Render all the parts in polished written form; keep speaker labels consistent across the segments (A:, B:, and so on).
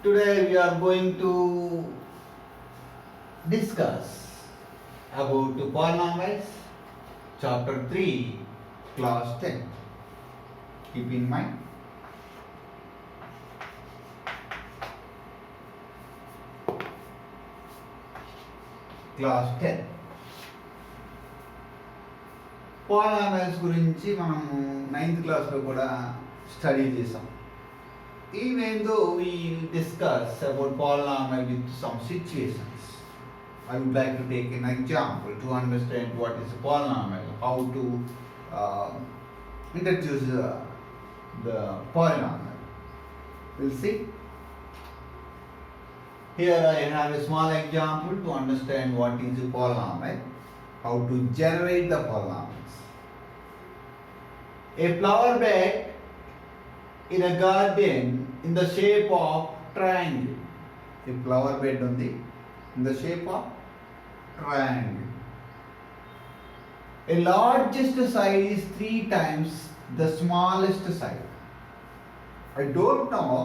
A: Today we are going to discuss about polynomials, chapter 3, class 10. Keep in mind. Class 10. Polynomials గురించి మనము 9th క్లాస్లో కూడా study చేసాం. Even though we discuss about polynomial with some situations, I would like to take an example to understand what is a polynomial, how to introduce the polynomial. We'll see. Here I have a small example to understand what is a polynomial, how to generate the polynomials. A flower bed in a garden in the shape of triangle. A flower bed ఉంది in the shape of triangle. A largest side is 3 times the smallest side. I don't know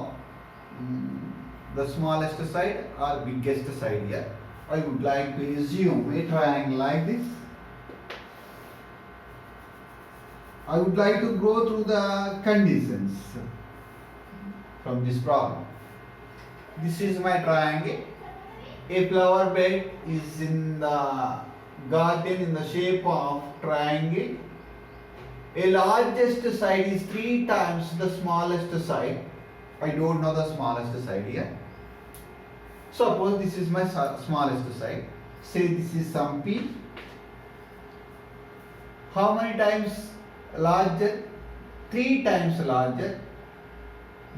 A: the smallest side or biggest side here. I would like to assume a triangle like this. I would like to go through the conditions from this problem. This is my triangle. A flower bed is in the garden in the shape of triangle. A largest side is 3 times the smallest side. I don't know the smallest side here. Suppose this is my smallest side. Say this is some p. How many times larger? 3 times larger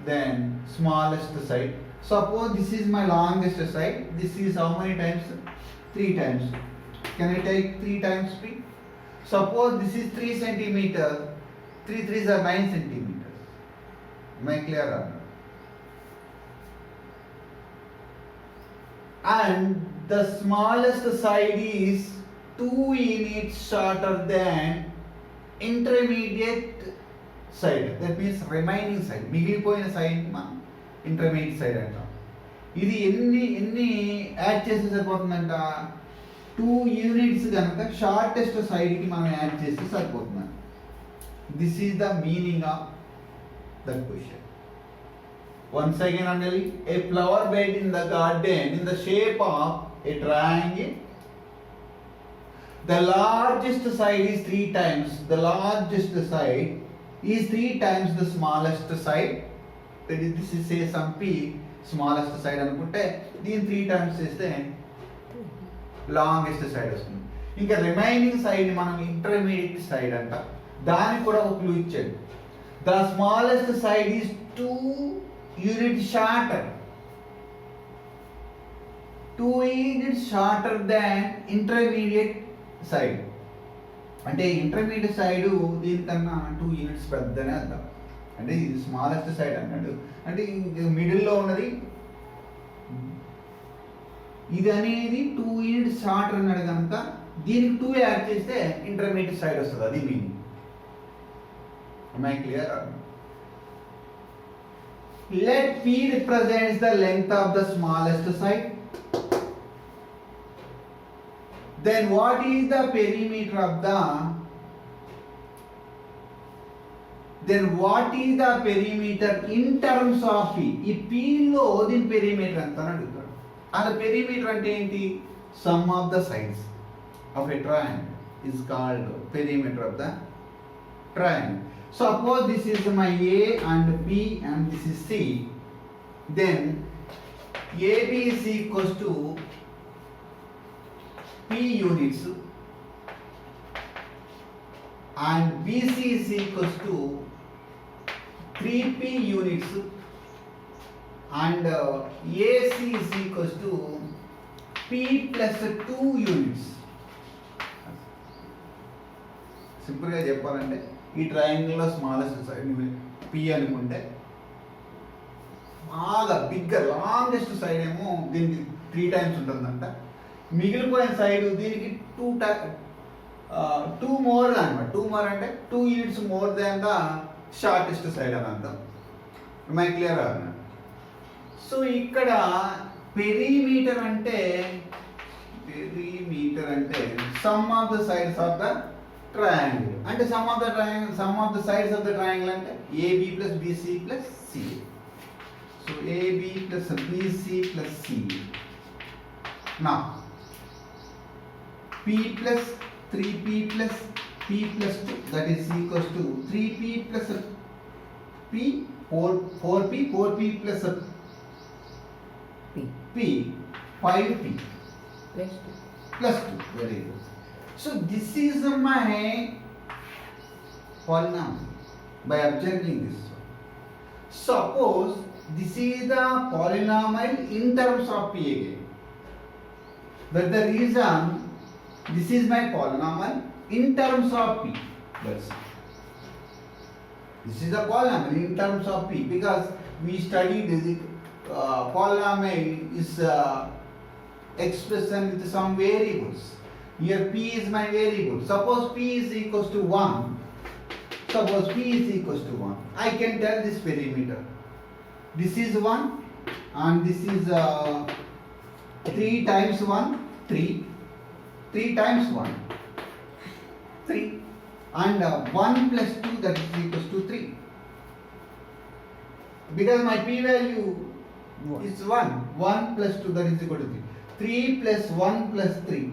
A: than smallest side. Suppose this is my longest side. This is how many times? 3 times. Can I take 3 times p? Suppose this is 3 centimeter. 3 3s are 9 centimeters. Am I clear? And the smallest side is 2 units shorter than intermediate side. That means remaining side. మిగిలిపోయిన side మనం intermediate side అంటాం. ఇది ఎన్ని add చేస్తే సరిపోతుందంట? 2 units కనుక shortest సైడ్కి మనం add చేస్తే సరిపోతుంది. This is the meaning of that question. Once again, Anjali, a flower bed in the garden in the shape of a triangle. The largest side is 3 times. The largest side is 3 times the smallest side. That is, this is say some p, smallest side అనుకుంటే దీని 3 times చేస్తే longest side వస్తుంది. ఇంకా remaining side మనం intermediate side అంట. దానికి కూడా ఒక క్లూ ఇచ్చాడు. The smallest side is 2 units shorter. 2 units shorter than intermediate side. అంటే ఇంటర్మీడియట్ సైడ్ దీనికన్నా 2 యూనిట్స్ పెద్దనే అర్థం. అంటే ఇది స్మాలెస్ట్ సైడ్ అన్నాడు. అంటే మిడిల్లో ఉన్నది ఇది అనేది 2 యూనిట్స్ షార్టర్ అన్నాడు కనుక దీనికి 2 యాడ్ చేస్తే ఇంటర్మీడియట్ సైడ్ వస్తుంది. అది meaning. Am I clear? Let P represents the length of the smallest side. Then what is the perimeter of the? Then what is the perimeter in terms of P? ఈ P లో దీని perimeter ఎంత అని అడుగుతాడు. అలా perimeter అంటే ఏంటి? Sum of the sides of a triangle is called perimeter of the triangle. Suppose this is my A and B and this is C. Then AB is equals to P units and BC is equals to 3P units and AC is equals to P plus 2 units. సింపుల్గా చెప్పాలంటే ఈ ట్రయాంగిల్లో smallest side P అనుకుంటే బాగా bigger longest side ఏమో దీనికి 3 times ఉంటుందంట. మిగిలిపోయిన side దీనికి 2 మోర్ అనమాట. 2 మోర్ అంటే 2 units more than the shortest side అని అర్థం. మై క్లియర్ అన్న. సో ఇక్కడ పెరిమీటర్ అంటే sum of the sides of the triangle. అంటే sum of the sides of the triangle అంటే AB plus BC plus C. So AB plus BC plus C. నా p plus 3p plus p plus 2 that is equals to 3p plus p 4p plus p 5p plus 2. Very good. So this is my polynomial by observing this. Suppose this is the polynomial in terms of p again. But the reason this is my polynomial in terms of p. That's it. This is the polynomial in terms of p because we studied this polynomial is expression with some variables. Here p is my variable. Suppose p is equals to 1. Suppose p is equals to 1. I can tell this perimeter. This is 1 and this is 3 times 1, 3. 3 times 1, 3. And 1 plus 2 that is equals to 3. Because my p value is 1. 1 plus 2 that is equal to 3. 3 plus 1 plus 3.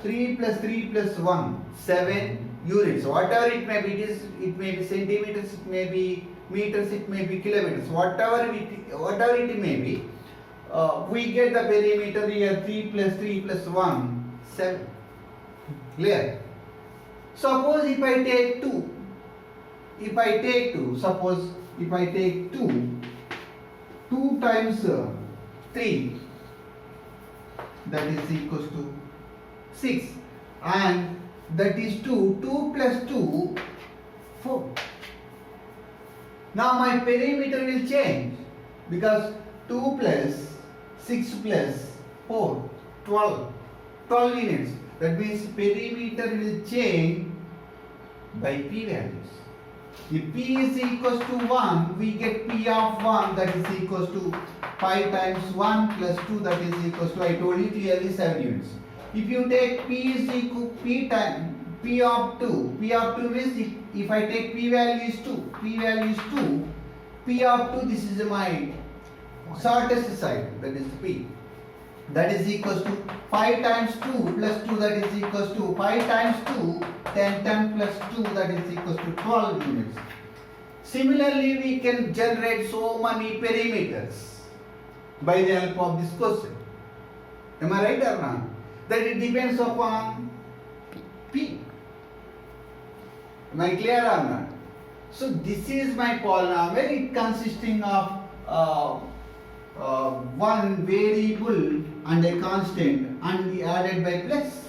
A: 3 plus 3 plus 1, 7 units. Whatever it may be, it may be centimeters, it may be meters, it may be kilometers. Whatever it may be, we get the perimeter here 3 plus 3 plus 1, 7. Clear? Suppose if I take 2, suppose if I take 2 times 3, that is equals to 6, and that is 2 plus 2, 4. Now my perimeter will change because 2 plus 6 plus 4, 12 units. That means perimeter will change by p values. If p is equals to 1, we get p of 1 that is equals to 5 times 1 plus 2 that is equals to, I told you clearly, 7 units. If you take p is equal p of 2 means if I take p value is 2, p of 2, this is my shortest side, that is p. That is equals to 5 times 2 plus 2 that is equals to 5 times 2, 10 plus 2 that is equals to 12 units. Similarly, we can generate so many perimeters by the help of this question. Am I right or not? That it depends upon p. Am I clear or not? So this is my polynomial. It consisting of one variable and a constant and added by plus.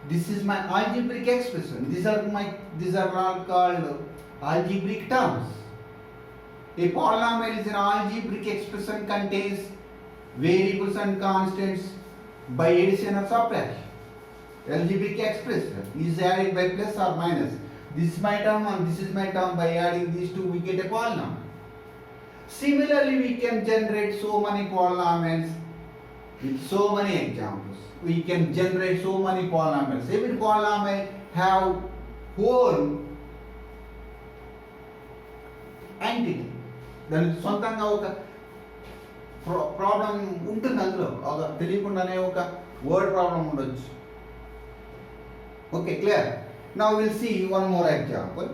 A: This is my algebraic expression. These are all called algebraic terms. A polynomial is an algebraic expression, contains variables and constants by addition or subtraction. Algebraic expression is added by plus or minus. This is my term and this is my term. By adding these two, we get a polynomial. Similarly, we can generate so many polynomials with so many examples. We can generate so many polynomials. Every polynomial have whole entity. దాని సొంతంగా ఒక problem ఉంటుంది, అందులో ఒక తెలియకుండానే ఒక word problem ఉండొచ్చు. Okay, clear? Now will see one more example.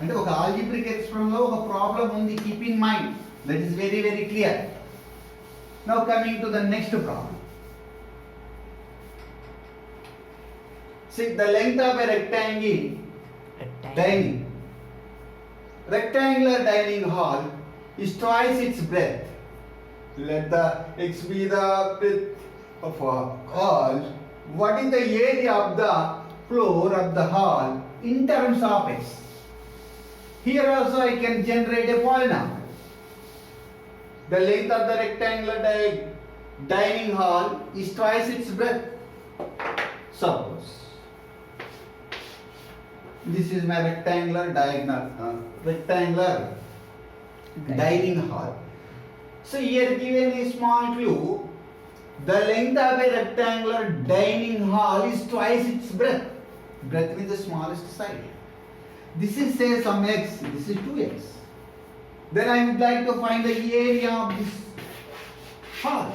A: అంటే ఒక ఆల్జీబ్రిక్ ఎక్స్ప్రెషన్ లో ఒక ప్రాబ్లం ఉంది, keep in mind. That is very very clear. Now coming to the next problem. See the length of a rectangular dining hall is twice its breadth. Let the x be the breadth of a hall. What is the area of the floor of the hall in terms of x? Here also I can generate a polynomial. The length of the rectangular dining hall is twice its breadth. Suppose this is my rectangular dining hall. So here given a small clue, the length of a rectangular dining hall is twice its breadth. Breadth means the smallest side. This is say some x, this is 2x. Then I would like to find the area of this hall,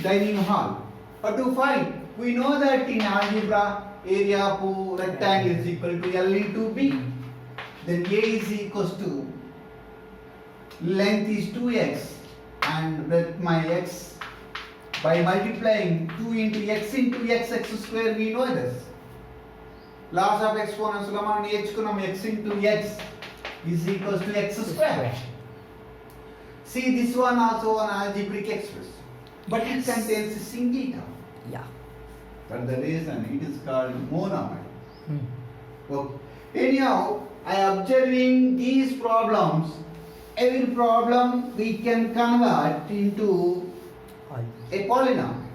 A: dining hall. But to find, we know that in algebra, area of rectangle is equal to L into B. Then A is equals to length is 2x and breadth my x by multiplying 2 into x square, we know this. Laws of exponents lo మనం నేర్చుకున్నాం x into x is equals to x square. See this one also an algebraic expression, but it contains a single term.
B: Yeah.
A: That's the reason it is called monoid. Okay. Anyhow, I observing these problems. Every problem we can convert into a polynomial.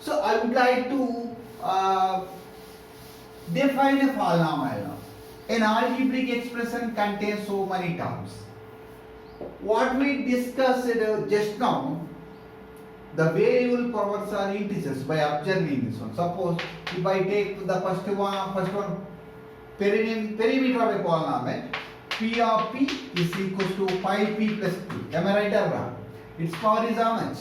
A: So I would like to define a polynomial. An algebraic expression contains so many terms. What we discussed just now, the variable powers are integers by observing this one. Suppose if I take the first one perimeter of a polynomial, P of P is equals to 5P plus P. Am I right or wrong? Its power is how much?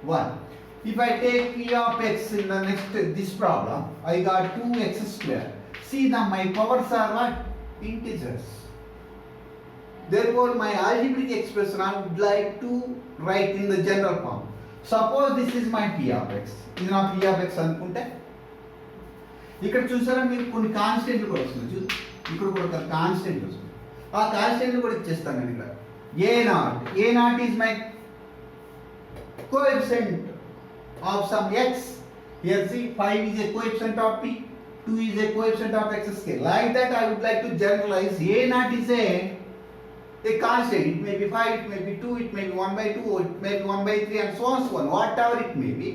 A: 1. If I take P of X in the next this problem, I got 2x square. See now my powers are what? Integers. Therefore my algebraic expression I would like to write in the general form. Suppose this is my P of X. ఇది నా P of X అనుకుంటే ఇక్కడ చూసారా మీరు కొన్ని కాన్స్టెంట్లు కూడా వస్తుంది. ఇక్కడ కూడా ఒక కాన్స్టెంట్ వస్తుంది. ఆ కాన్స్టెంట్లు కూడా ఇచ్చేస్తాను నేను ఇక్కడ. A naught is my coefficient of some x. Here see 5 is a coefficient of P, 2 is a coefficient of x scale. Like that I would like to generalize A naught is a constant. It may be 5, it may be 2, it may be 1 by 2, it may be 1 by 3 and so on so on. Whatever it may be.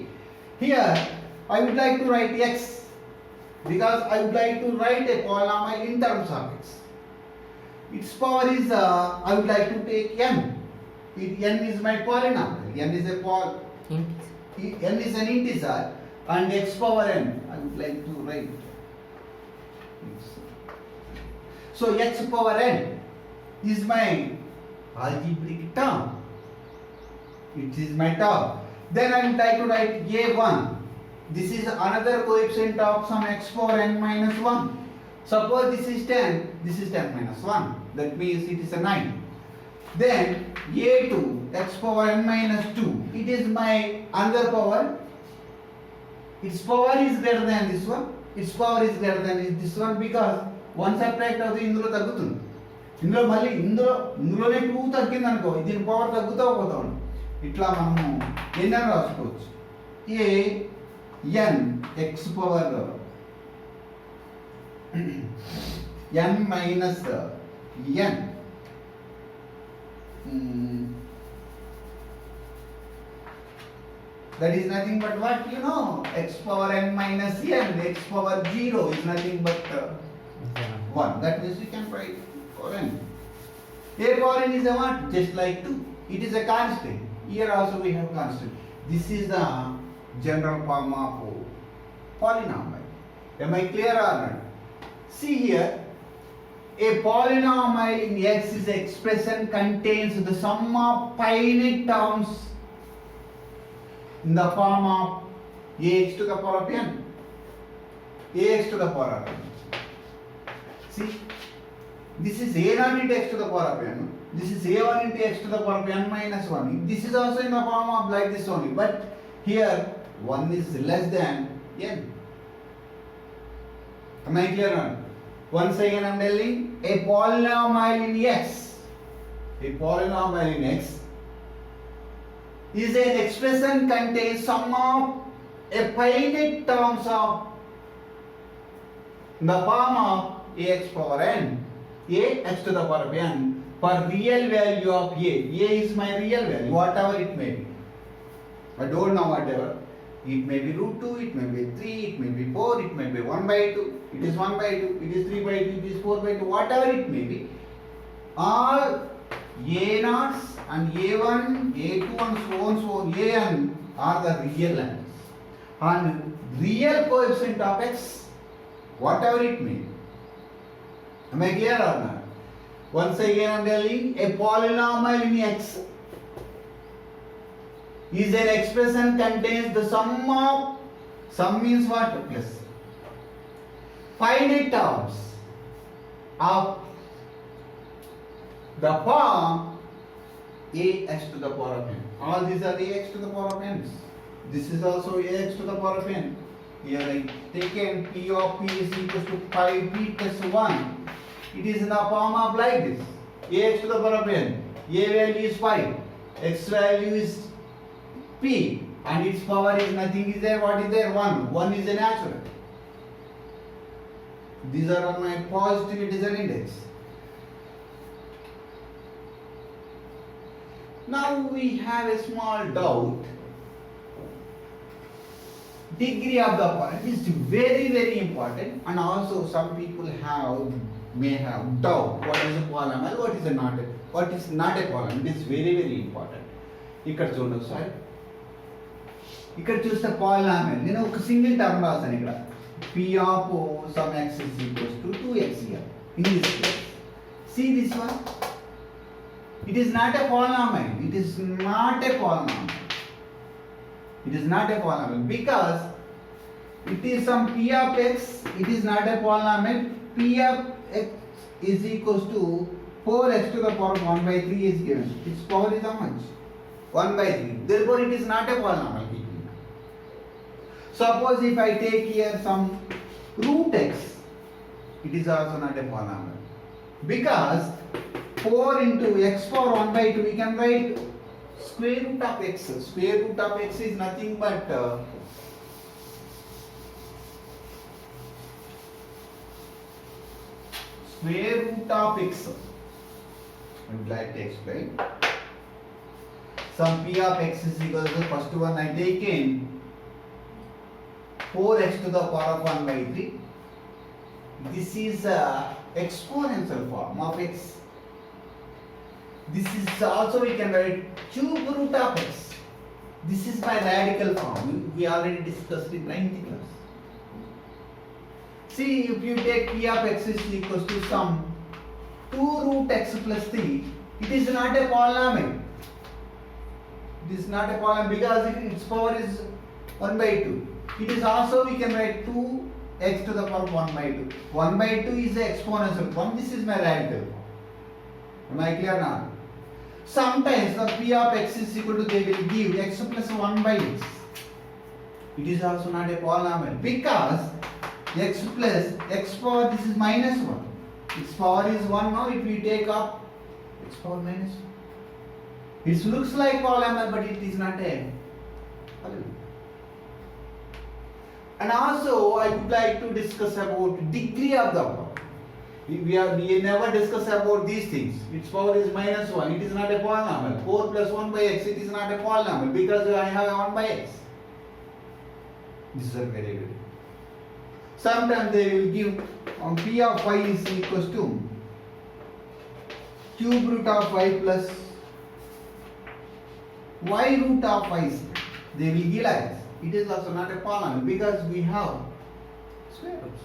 A: Here I would like to write x because I would like to write a polynomial in terms of x. Its power is I would like to take n. N is my polynomial. N is an integer and x power n I would like to write. So x power n is my algebraic term. It is my term. Then I would like to write a1. This is another coefficient of some x power n minus 1. Suppose this is 10, this is 10 minus 1. That means it is a 9. Then a2, x power n minus 2. It is my another power. Its power is greater than this one. Its power is greater than this one because one subtract అవుతుంది ఇందులో తగ్గుతుంది. ఇందులో మళ్ళీ ఇందులోనే 2 తగ్గింది అనుకో దీని power తగ్గుతూ పోతాం. ఇట్లా మనము ఎన్ని అని రాసుకోవచ్చు. ఏ n x power n minus n that is nothing but what x power n minus n, x power 0 is nothing but 1. That means you can write for n. A power n is a what? Just like 2. It is a constant. Here also we have constant. This is the general form of polynomial. Am I clear or not? See here, a polynomial in x is expression contains the sum of finite terms in the form of ax to the power of n. Ax to the power of n. See, this is a0 into x to the power of n. This is a1 into x to the power of n minus 1. This is also in the form of like this only. But here 1 is less than n. Am I clear or not? Once again I am telling a polynomial in x. A polynomial in x is an expression contains sum of a finite terms of the form of ax power n, ax to the power of n for real value of a. A is my real value, whatever it may be. I don't know whatever. It may be root 2, it may be 3, it may be 4, it may be 1 by 2, it is 1 by 2, it is 3 by 2, it is 4 by 2, whatever it may be. All A naughts and A1, A2 and so on, An are the real numbers. And real coefficient of x, whatever it may be. Am I clear or not? Once again I am telling, a polynomial in x is an expression contains the sum means what? Plus finite terms of the form ax to the power of n. All these are ax to the power of n. This is also ax to the power of n. Here I taken p of p is equals to 5p plus 1. It is in the form of like this. Ax to the power of n. A value is 5. X value is p. And its power is nothing is there. What is there? 1. 1 is a natural. These are my positive integer index. Now we have a small doubt. Degree of the point is very important, and also some people may have doubt what is a polynomial, what is not a polynomial. It is very important. ఇక్కడ చూడండి ఒకసారి. ఇక్కడ చూస్తే polynomial నేను ఒక single term రాసాను ఇక్కడ. p of some x is equals to 2x here in this case. See this one. It is not a polynomial. It is not a polynomial. It is not a polynomial because it is some p of x. It is not a polynomial. P of x is equals to 4x to the power of 1 by 3 is given. Its power is how much? 1 by 3. Therefore, it is not a polynomial. Suppose if I take here some root x, it is also not a polynomial. Because 4 into x power 1 by 2, we can write square root of x. Square root of x is nothing but square root of x. I would like to explain. Some p of x is equal to the first one I taken 4x to the power of 1 by 3. This is exponential form of x. This is also we can write cube root of x. This is my radical form. We already discussed in 9th class. See, if you take p of x is equals to some 2 root x plus 3, it is not a polynomial. It is not a polynomial because its power is 1 by 2. It is also we can write 2x to the power of 1 by 2. 1 by 2 is the exponential form. This is my radical form. Am I clear now? Sometimes the p of x is equal to, they will give x plus 1 by x. It is also not a polynomial because x plus x power, this is minus 1. Its power is 1 now. If we take up x power minus 1. It looks like polynomial, but it is not a polynomial. And also I would like to discuss about degree of the power. We never discuss about these things. Its power is minus 1. It is not a polynomial. 4 plus 1 by x, it is not a polynomial because I have 1 by x. This is very good. Sometimes they will give p of y is equals to cube root of y plus y root of y. They will give like this. It is also not a polynomial because we have square roots,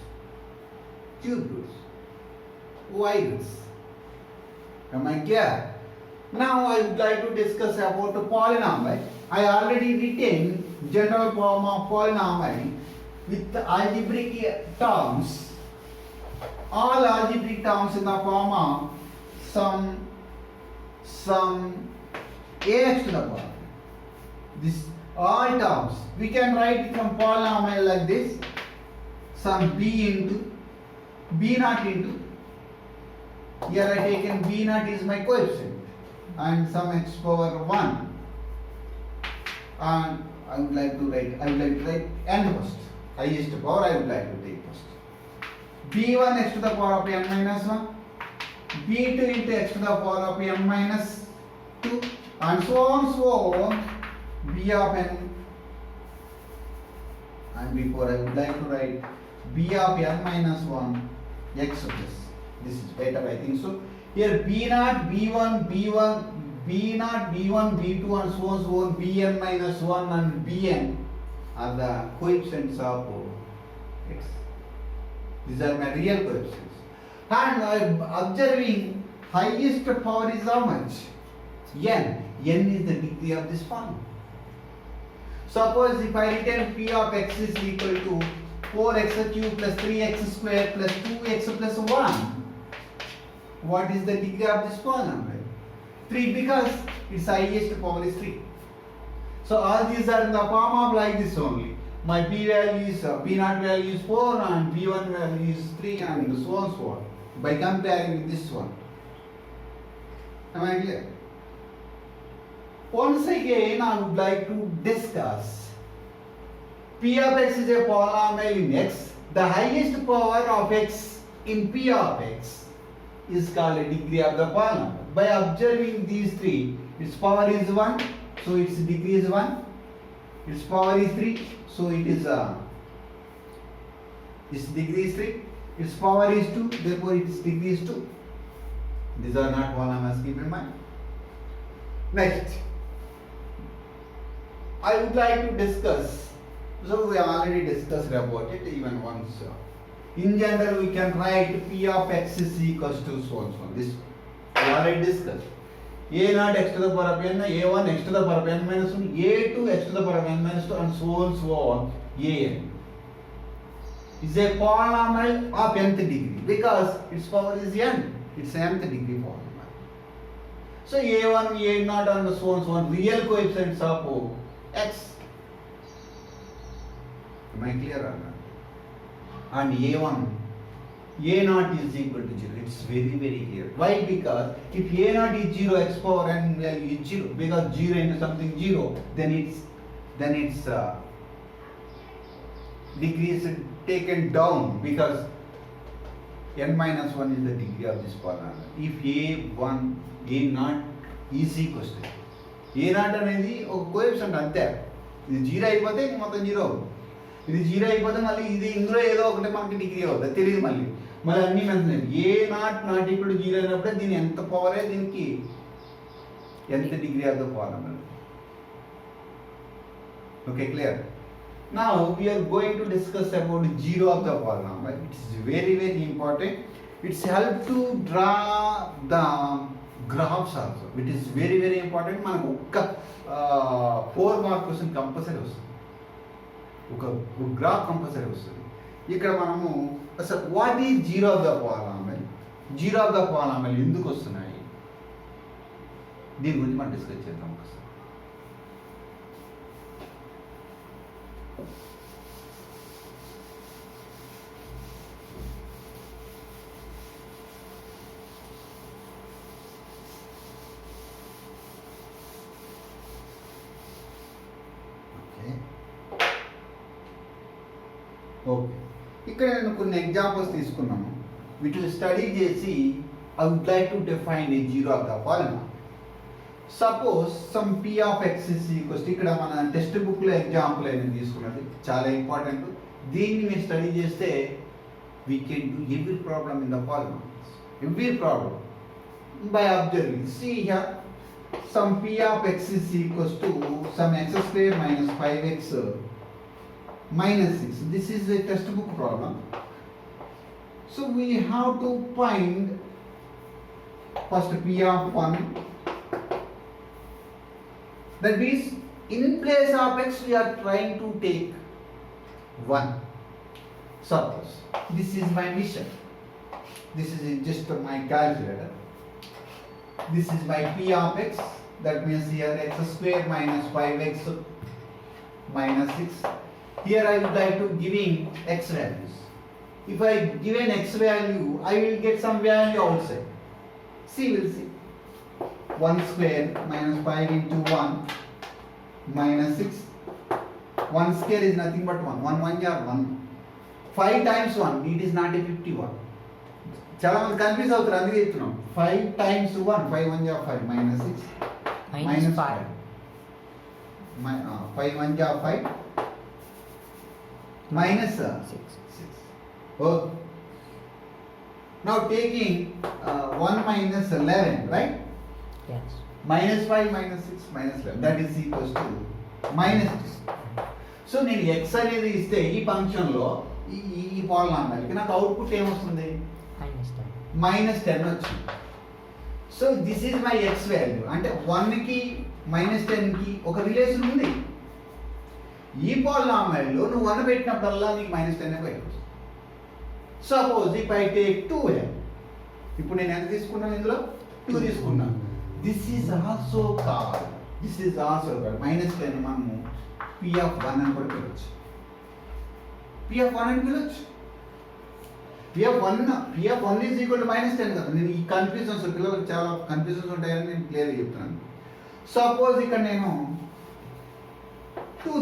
A: cube roots, y roots. Am I clear? Now I would like to discuss about the polynomial. I already written general form of polynomial with algebraic terms. All algebraic terms in the form of some ax to the power. This all terms we can write from polynomial like this. Some b into b naught into, here I taken b naught is my coefficient and some x power 1, and I would like to write n first, highest power I would like to take first. b1 x to the power of n minus 1, b2 into x to the power of n minus 2, and so on b of n and before I would like to write b of n minus 1 x plus. This is better, I think so. Here b0, b1, b1, b0, b1, b2 and so on, so on, bn minus 1 and bn are the coefficients of x. These are my real coefficients. And I am observing highest power is how much? N. N is the degree of this polynomial. Suppose if I written p of x is equal to 4x cube plus 3x square plus 2x plus 1. What is the degree of this polynomial? 3, because its highest power is 3. So all these are in the form of like this only. My p value is p0 value is 4 and p1 value is 3 and so on so on. By comparing with this one. Am I clear? Once again, I would like to discuss p of x is a polynomial in x. The highest power of x in p of x is called a degree of the polynomial. By observing these three, its power is 1, so its degree is 1. Its power is 3, so it is its degree is 3. Its power is 2, therefore its degree is 2. These are not polynomials, keep in mind. Next, I would like to discuss, so we have already discussed about it even once. In general, we can write p of x is equals to so and so. This we already discussed. a0 x to the power of n, a1 x to the power of n minus 1, a2 x to the power of n minus 2 and so on an. Is a polynomial of nth degree because its power is n. It's nth degree polynomial. So a1, a0 and so on real coefficients of x. Am I clear or not? And a1, a0 is equal to 0. It's very clear. Why? Because if a0 is 0, x power n value is 0. Because 0 into something 0, then its degree is taken down because n minus 1 is the degree of this polynomial. If a1, a0 is equals to a0 అనేది ఒక coefficient అంతే. ఇది 0 అయిపోతే ఇంక మొత్తం 0 అవుతుంది. ఇది 0 అయిపోతే మళ్ళీ ఇది ఇందులో ఏదో ఒకటి మనకి డిగ్రీ అవుతుంది తెలియదు మళ్ళీ అన్నీ మెన్షన్ a0 ఈక్వల్ టు 0 అయినప్పుడే దీని ఎంత పవరే దీనికి ఎంత degree of the polynomial. Okay, clear? Now we are going to discuss about zero of the polynomial. It is very important. It's help to draw the graphs also. It is very important. మనకు ఒక్క 4 mark question compulsory వస్తుంది. ఒక graph compulsory వస్తుంది. ఇక్కడ మనము అసలు what is zero of the polynomial, zero of the polynomial ఎందుకు వస్తున్నాయి దీని గురించి మనం డిస్కస్ చేద్దాం ఒకసారి. ఓకే, ఇక్కడ నేను కొన్ని ఎగ్జాంపుల్స్ తీసుకున్నాను. వీటిని స్టడీ చేసి I would like to define a zero of the polynomial. Suppose some p of x is equals to, ఇక్కడ మన టెక్స్ట్ బుక్లో ఎగ్జాంపుల్ అనేది తీసుకున్నది చాలా ఇంపార్టెంట్. దీన్ని మీరు స్టడీ చేస్తే we can do every problem in the polynomials, every problem by observing. See here some p of x is equals to some x square minus 5x minus 6. This is a textbook problem. So we have to find first p of 1. That means in place of x we are trying to take 1. Suppose this is my mission. This is just my calculator. This is my p of x. That means here x square minus 5x minus 6. Here I would like to giving x values. If I give an x value, I will get some value outside. See, we'll see. 1 square minus 5 into 1 minus 6. 1 square is nothing but 1. 1 1 are 1. 5 times 1, it is not a 51. చాలా మంది confuse అవుతారు, అందుకే చెప్తున్నాం. 5 times 1, 5 1 are 5 minus 6 minus 5. 5 1 are 5. minus
B: 6.
A: 6. Oh. Now taking 1 minus 11, right?
B: Yes.
A: Minus 5 minus 6 minus 11. That is equals to minus 2. So నేను X అనేది ఇస్తే ఈ ఫంక్షన్లో ఈ పాలినామియల్కి నాకు అవుట్పుట్ ఏమొస్తుంది? -10 వచ్చింది. So this is my ex value. అంటే 1కి -10కి ఒక రిలేషన్ ఉంది. ఈ పాలినామియల్లో నువ్వు 1 పెట్టినప్పుడల్లా నీకు -10 బయటకు. Suppose if I take 2n, ఇప్పుడు నేను ఎంత తీసుకున్నాను? ఇందులో 2 తీసుకున్నాను. దిస్ ఈజ్ ఆల్సో కాల్డ్ -10 మనము P(1) అని కూడా పిలవచ్చు. P(1) అని పిలవచ్చు. P(1) ఈజ్ ఈక్వల్ టు -10 కదా. నేను ఈ కన్ఫ్యూజన్స్, పిల్లలకు చాలా కన్ఫ్యూజన్స్ ఉంటాయని నేను క్లియర్గా చెప్తున్నాను. సపోజ్ ఇక్కడ నేను 2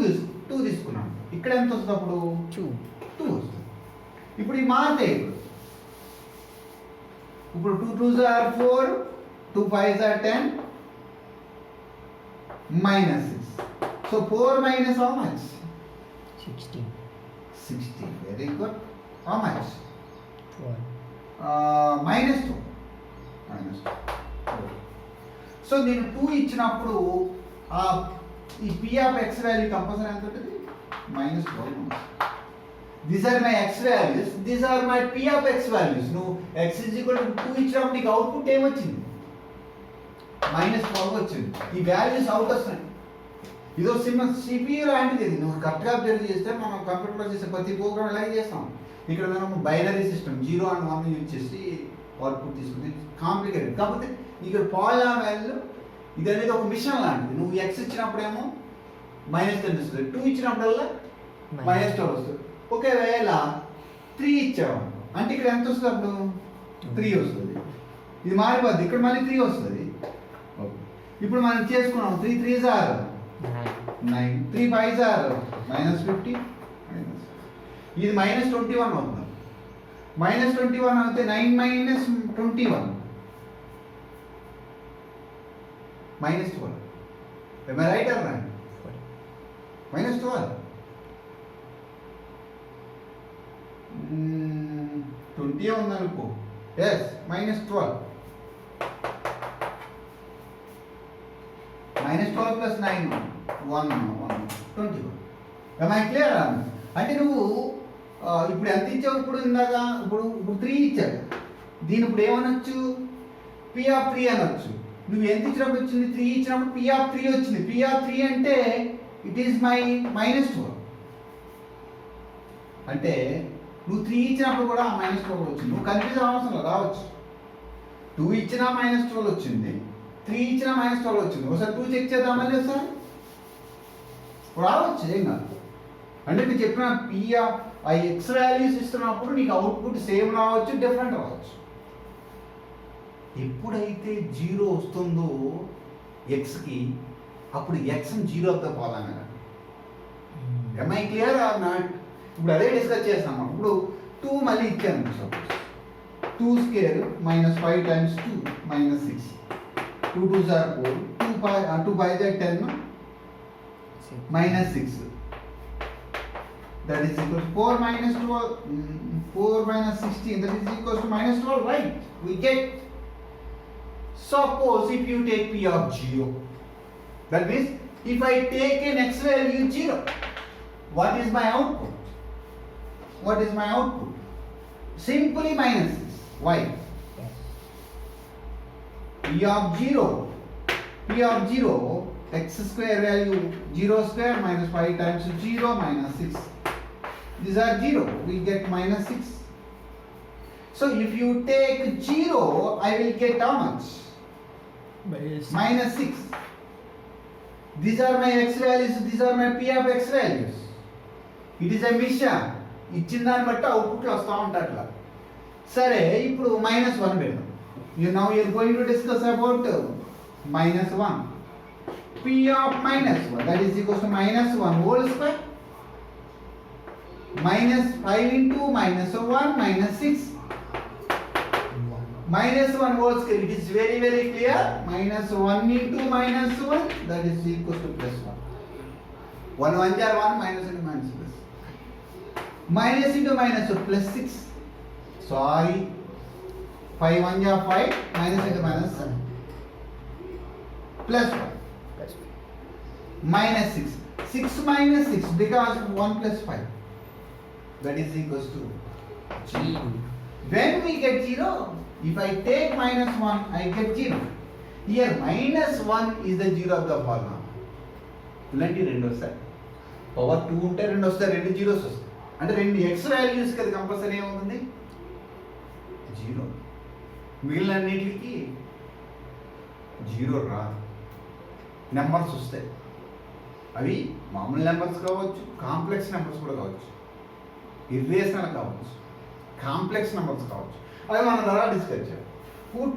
A: తీసుకున్నాను. ఇక్కడ ఎంత వస్తుంది? అప్పుడు 2 వస్తుంది. ఇప్పుడు ఈ మారుతాయి. ఇప్పుడు 2 2s are 4, 2 5s are 10, -6. So 4 minus how much?
B: 16.
A: 16. Very good. How much?
B: 12.
A: -2. So నేను 2 ఇచ్చినప్పుడు ఈ P of x value compulsory ఎంత ఉంటుంది? -12. These are my x values. These are my P of x values. నువ్వు x is equal to 2 ఇచ్చినప్పుడు నీకు output ఏమొచ్చింది? -12 వచ్చింది. ఈ వాల్యూస్ అవుట్ వస్తాయి. ఇదో CPU లాంటిది. ఇది నువ్వు కరెక్ట్గా అబ్జర్వ్ చేస్తే మనం కంప్యూటర్లో చేసే ప్రతి ప్రోగ్రామ్ ఇలాగే చేస్తాం. ఇక్కడ మనం బైనరీ సిస్టమ్ 0 and 1 యూజ్ చేసి అవుట్పుట్ తీసుకుంటే కాంప్లికేటెడ్. కాకపోతే ఇక్కడ పాలినామియల్ ఇది అనేది ఒక మిషన్ లాంటిది. నువ్వు x ఇచ్చినప్పుడేమో -10 వస్తుంది, 2 ఇచ్చినప్పుడల్లా -12 వస్తుంది. ఒకవేళ 3 ఇచ్చావు అంటే ఇక్కడ ఎంత వస్తుంది? అప్పుడు 3 వస్తుంది. ఇది మారిపోద్ది. ఇక్కడ మళ్ళీ 3 వస్తుంది. ఇప్పుడు మనం చేసుకున్నాం 3 3s are 9, 3 5s are -50. ఇది -21 అవుతుంది. -21 అయితే 9 minus 21 -12. Am I right or wrong? -12. 20 ఉందనుకో. Yes, -12. -12 plus 9 1 21. Am I clear? అంటే నువ్వు ఇప్పుడు ఎంత ఇచ్చావు? ఇప్పుడు ఇందాక ఇప్పుడు 3 ఇచ్చావు. దీని ఇప్పుడు ఏమనొచ్చు? P(3) అనొచ్చు. నువ్వు ఎంత ఇచ్చినప్పుడు వచ్చింది? 3 ఇచ్చినప్పుడు P(3) వచ్చింది. P(3) అంటే ఇట్ ఈస్ మై -12. అంటే నువ్వు 3 ఇచ్చినప్పుడు కూడా -12 వచ్చింది. నువ్వు కన్ఫ్యూజ్ అవసరం రావచ్చు. 2 ఇచ్చినా -12 వచ్చింది, 3 ఇచ్చినా -12 వచ్చింది. ఒకసారి 2 చెక్ చేద్దామని సార్ రావచ్చు, ఏం కాదు. అంటే నేను చెప్పిన ఆ ఎక్స్ వాల్యూస్ ఇస్తున్నప్పుడు నీకు అవుట్పుట్ సేమ్ రావచ్చు, డిఫరెంట్ రావచ్చు. ఎప్పుడైతే 0 వస్తుందో ఎక్స్కి, అప్పుడు ఎక్స్ని 0 అవుతా పోదాం. Am I clear or not? ఇప్పుడు అదే డిస్కస్ చేస్తాం. ఇప్పుడు 2 మళ్ళీ ఇచ్చాను. Suppose 2 square -5 times 2 -6. 2 2s are 4, 2 5s are 10, -6. That is equal to 4 minus 12, 4 minus 16. That is equal to -12, right? We get. Suppose if you take P of 0, that means if I take an x value 0, what is my output? What is my output? Simply -6. Why? P of 0, x square value 0 square -5 times 0 -6. These are 0. We get -6. So if you take 0, I will get how much? -6. These are my x values. These are my P of x values. It is a mission. ఇచ్చిన దాన్ని బట్టి అవుట్పుట్లు వస్తూ ఉంటాయి అట్లా. సరే, ఇప్పుడు -1 పెడదాం. Now you are going to discuss about -1. P of -1, that is equals to -1 whole square. -5 into -1 -6. -1 whole square. It is very very clear. -1 into -1, that is equals to +1. 1 1 are 1, -1 -1 plus. minus into minus, so plus 6. Sorry, 5 1 ja 5, minus into minus, plus 1,
B: Plus
A: minus 6. 6 minus 6, because 1 plus 5, that is equals to
B: 0.
A: when we get 0, if I take minus 1, I get 0. Here minus 1 is the 0 of the polynomial. ఇలాంటి రెండు వస్తాయి. Power 2 ఉంటే రెండు వస్తాయి, రెండు zeros వస్తాయి. అంటే రెండు ఎక్స్ వాల్యూస్ కదా కంపల్సరీ ఏమవుతుంది? 0. మిగిలిన అన్నిటికి 0 రాదు. నెంబర్స్ వస్తాయి. అవి మామూలు నెంబర్స్ కావచ్చు, కాంప్లెక్స్ నెంబర్స్ కూడా కావచ్చు, ఇర్రేషనల్ కావచ్చు, కాంప్లెక్స్ నెంబర్స్ కావచ్చు. అవి మన ద్వారా డిస్కస్ చేయాలి.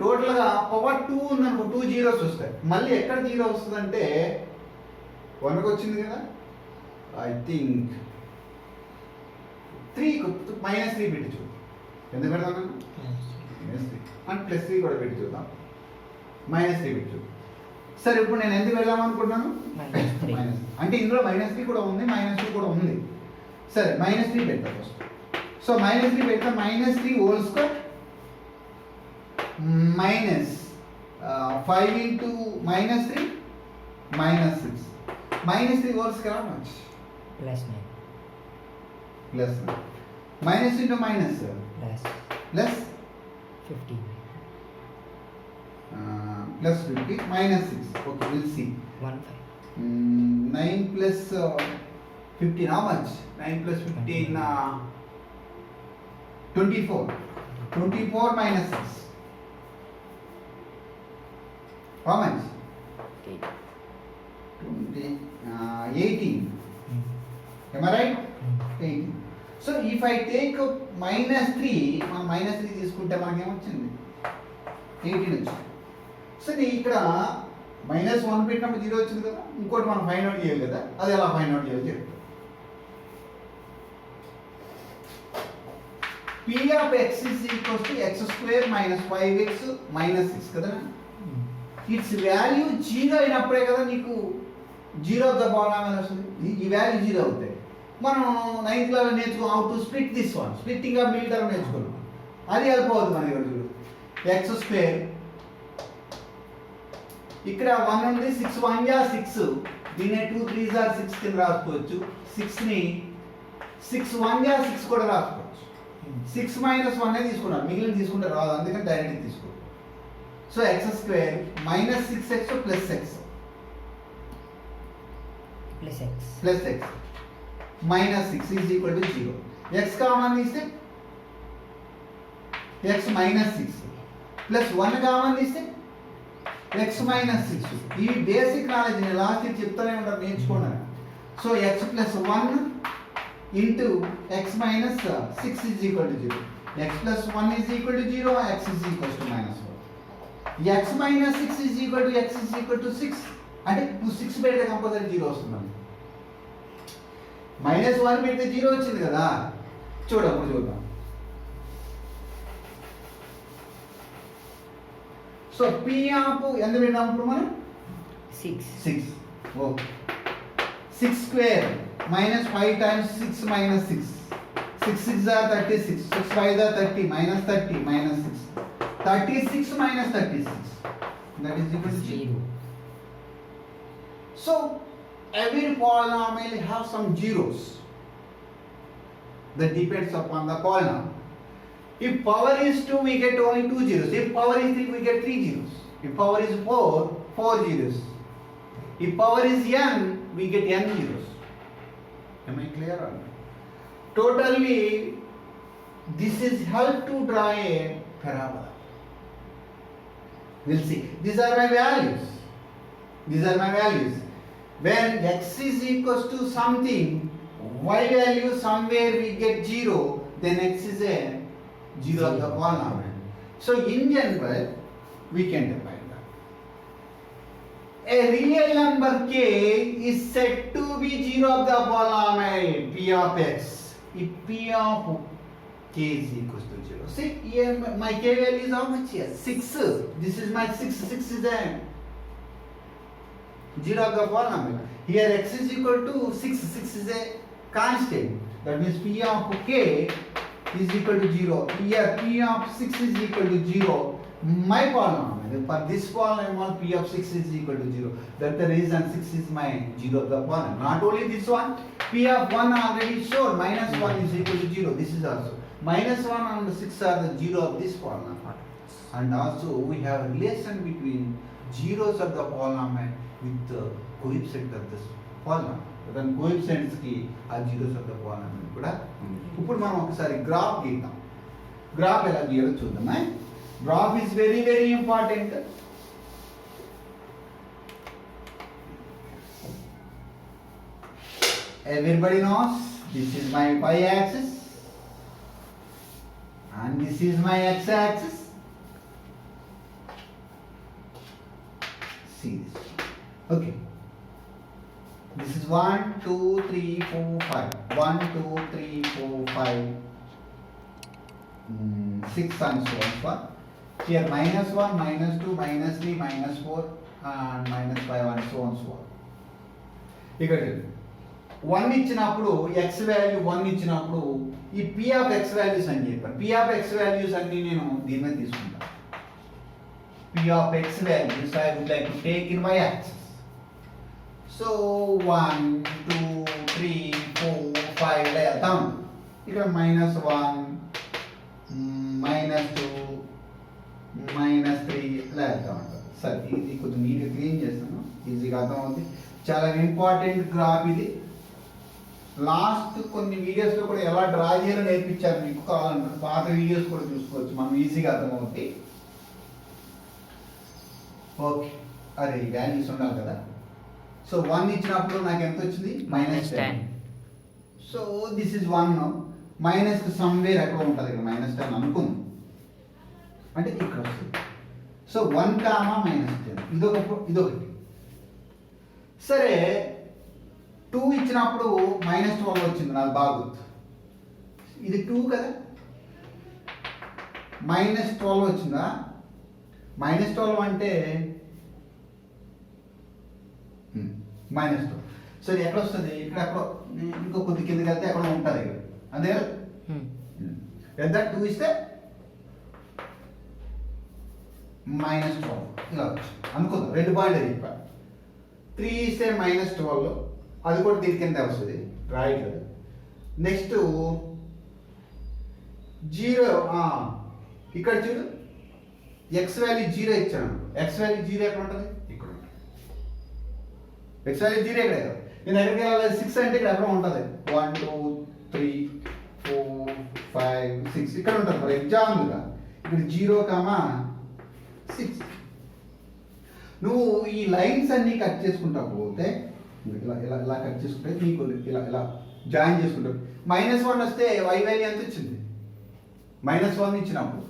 A: టోటల్గా పవర్ 2 ఉందనుకో 2 జీరోస్ వస్తాయి. మళ్ళీ ఎక్కడ 0 వస్తుందంటే 1కి వచ్చింది కదా, ఐ థింక్ 3 మైనస్ 3 పెట్టి చూద్దాం. ఎందుకు పెడతాం? మైనస్ 3 అండ్ ప్లస్ 3 కూడా పెట్టి చూద్దాం. మైనస్ 3 పెట్టి చూద్దాం. సరే, ఇప్పుడు నేను ఎందుకు వెళ్దాం అనుకుంటున్నాను? మైనస్ అంటే ఇందులో మైనస్ 3 కూడా ఉంది, మైనస్ 2 కూడా ఉంది. సరే, మైనస్ 3 పెడతాం ఫస్ట్. సో మైనస్ 3 పెడతాం. Minus 3 whole square minus 5 into minus 3 minus 6. Minus 3 whole square how much?
B: Plus 9.
A: Plus 9. Minus into minus. Plus
B: 15.
A: Plus 50. Minus 6. Okay, we'll see.
B: 1 5.
A: 9 plus 15 how much? 9 plus 15 24. 24 minus 6. How much?
B: 8.
A: 18. Am I right? 18. So if I take minus 3, మనం minus 3 తీసుకుంటే మనకి ఏమొచ్చింది? 18 వచ్చింది. So ఇక్కడ minus 1 పెట్టినప్పుడు 0 వచ్చింది కదా, ఇంకోటి మనం ఫైండ్ అవుట్ చేయాలి కదా, అది ఎలా ఫైండ్ అవుట్ చేయాలి చెప్పు. P of x is equals to x square minus 5x minus 6 కదా. ఇట్స్ వాల్యూ 0 అయినప్పుడే కదా నీకు 0 ఆఫ్ ద పాలినామియల్ వస్తుంది. ఈ వాల్యూ 0 అవుతాయి. మనం 9th క్లాస్ నేర్చుకో how to split this one, splitting of middle term నేర్చుకున్నాం. అది హెల్ప్ అవుతుంది మనకి. ఇక్కడ ఎక్స్ స్క్వేర్, ఇక్కడ 1 ఉంది, 6 1 జా 6, దీన్ని 2 3 జా 6 కింద రాసుకోవచ్చు. 6ని 6 1 జా 6 కూడా రాసుకోవచ్చు. 6 మైనస్ 1 తీసుకున్నాం, మిగిలిన తీసుకుంటే రాదు, అందుకని డైరెక్ట్ తీసుకో. So x square minus 6x plus x
B: Plus x.
A: plus x minus 6 is equal to 0. x common తీస్తే x minus 6 plus 1 కామన్ తీస్తే x minus 6. ఈ బేసిక్ నాలెడ్జ్ నేను లాస్ట్ ఇయర్ చెప్తానే ఉంటాను, నేర్చుకున్నాను. So x plus 1 into x minus 6 is equal to 0. x plus 1 is equal to 0, x is equal to minus 1. x minus 6 is equal to x is equal to 6. అంటే 6 పెడితే compulsory 0 వస్తుంది. Minus 1 పెడితే 0 వచ్చింది కదా. చూడప్పుడు చూద్దాం. సో p ఆఫ్ ఎంత పెట్టాం ఇప్పుడు మనం? 6. Okay. 6 square minus 5 times 6 minus 6. 6 6 are 36. 6 5 are 30 minus 30 minus 6. 36 minus 36, that is equal to 0. So every polynomial have some zeros that depends upon the polynomial. If power is 2, we get only 2 zeros. If power is 3, we get 3 zeros. If power is 4, 4 zeros. If power is n, we get n zeros. Am I clear or not? Totally, this is help to draw a parabola. We'll see. These are my values. These are my values. When x is equals to something, y value somewhere we get 0, then x is a 0 of the polynomial. So in general, we can define that. A real number k is said to be 0 of the polynomial p of x. If p of k is equals to 0. See, here my k value is how much here? 6. This is my 6. 6 is a 0 of the polynomial. Here x is equal to 6. 6 is a constant. That means P of K is equal to 0. Here P of 6 is equal to 0. My polynomial, for this polynomial P of 6 is equal to 0. That's the reason 6 is my 0th polynomial. Not only this one, P of 1 already showed, minus 1 is equal to 0. This is also. Minus 1 and 6 are the 0 of this polynomial. And also we have a relation between zeros of the polynomial with the coefficient of this polynomial. Then coefficients ki ఆ zeros of the polynomial కూడా ఉంది. ఇప్పుడు మనం ఒకసారి graph గీద్దాం. Graph ఎలా గీయాలో చూద్దాం. Graph is very very important. Everybody knows this is my y-axis and this is my x-axis. See this. Okay. This is 1, 2, 3, 4, 5. 1, 2, 3, 4, 5, 6 and so on. Here minus 1, minus 2, minus 3, minus 4 and minus 5 and so on so on. ఇక్కడ 1 ఇచ్చినప్పుడు x value 1 ఇచ్చినప్పుడు ఈ p of x values అని చెప్పాను. p of x values అన్ని నేను దీని మీద తీసుకుంటాను. p of x values I would like to take in my axis. So 1, 2, 3, 4, 5 ఇలా వెళ్తాం. ఇక్కడ minus 1, minus 2, minus 3 ఇలా వెళ్తా ఉంటారు. సరే ఇది కొంచెం నీట్గా క్లీన్ చేస్తాను, ఈజీగా అర్థం అవుతుంది. చాలా ఇంపార్టెంట్ గ్రాఫ్ ఇది. లాస్ట్ కొన్ని వీడియోస్లో కూడా ఎలా డ్రా చేయాలో నేర్పించారు మీకు. కావాలంటే పాత వీడియోస్ కూడా చూసుకోవచ్చు, మనం ఈజీగా అర్థమవుతుంది. ఓకే, అరే ఈ వాల్యూస్ ఉండాలి కదా. సో 1 ఇచ్చినప్పుడు నాకు ఎంత వచ్చింది? -10. So this is 1. Minus somewhere ఎక్కడ ఉంటుంది, ఇక్కడ -10 అనుకుంది అంటే ఇక్కడ వస్తుంది. సో 1, -10 ఇదొకటి. సరే 2 ఇచ్చినప్పుడు -12 వచ్చింది, నాకు బాగా గుర్తు. ఇది 2 కదా, -12 వచ్చిందా? -12 అంటే -12. సరే ఎక్కడ వస్తుంది? ఇక్కడ ఎక్కడో ఇంకో కొద్ది కిందకి వెళ్తే ఎక్కడో ఉంటుంది ఇక్కడ, అంతే కదా. ఎంత 2 ఇస్తే -12 ఇలా వచ్చు అనుకుందాం. 2 పాయింట్ చెప్పా. 3 ఇస్తే -12, అది కూడా దీని కింద వస్తుంది, రైట్. నెక్స్ట్ 0, ఇక్కడ చూడు, ఎక్స్ వాల్యూ 0 ఇచ్చాను. ఎక్స్ వాల్యూ 0 ఎక్కడ ఉంటుంది? ఇక్కడ ఉంటుంది. ఎక్స్ వాల్యూ 0 ఎక్కడ? నేను ఎక్కడికి వెళ్ళాలి? 6 అంటే ఇక్కడ ఎక్కడ ఉంటుంది? 1, 2, 3, 4, 5, 6 ఇక్కడ ఉంటుంది. ఫర్ ఎగ్జాంపుల్గా ఇక్కడ 0, 6. నువ్వు ఈ లైన్స్ అన్ని కట్ చేసుకుంటా పోతే ఇలా ఇలా ఇలా కట్ చేసుకుంటే నీకు ఇలా ఇలా జాయిన్ చేసుకుంటావు. -1 వస్తే y వాల్యూ ఎంత వచ్చింది? -1 ఇచ్చినప్పుడు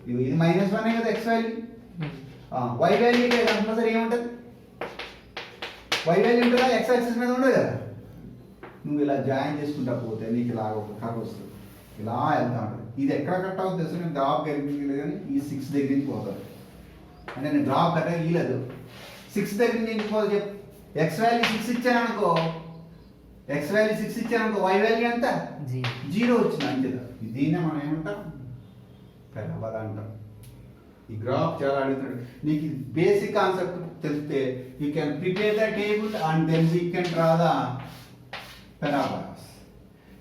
A: ఇది -1 కదా x value. y value compulsory ఏముంటుంది? y వాల్యూ ఉంటుందా? x యాక్సిస్ మీద ఉండదు కదా. నువ్వు ఇలా జాయిన్ చేసుకుంటా పోతే నీకు ఇలా ఒక కర్వ్ వస్తుంది, ఇలా వెళ్తా ఉంటుంది. ఇది ఎక్కడ కట్ అవుతుంది అసలు? నేను డ్రాప్ కలిగింది కానీ ఈ 6 దగ్గర నుంచి పోతుంది. అంటే నేను డ్రాప్ కట్ట ఇవ్వలేదు, 6 దగ్గర నుంచి పోదు. చెప్పు, ఎక్స్ వాల్యూ 6 ఇచ్చాననుకో, y వాల్యూ ఎంత? 0 వచ్చింది అంతే. దీన్నే మనం ఏమంటాం? పెరబోలా అంటాం. ఈ గ్రాఫ్ చాలా అడుగుతాడు. నీకు బేసిక్ కాన్సెప్ట్ తెలిస్తే you can prepare the table and then you can draw the parabolas.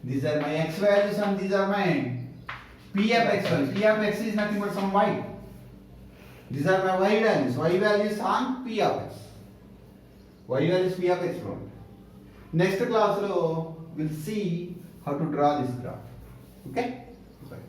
A: These are my x values and these are my p of x values. P of x is nothing but some y. These are my y values. Y values on p of x. Y values p of x. Next class lo we'll see how to draw this graph. Okay? Bye.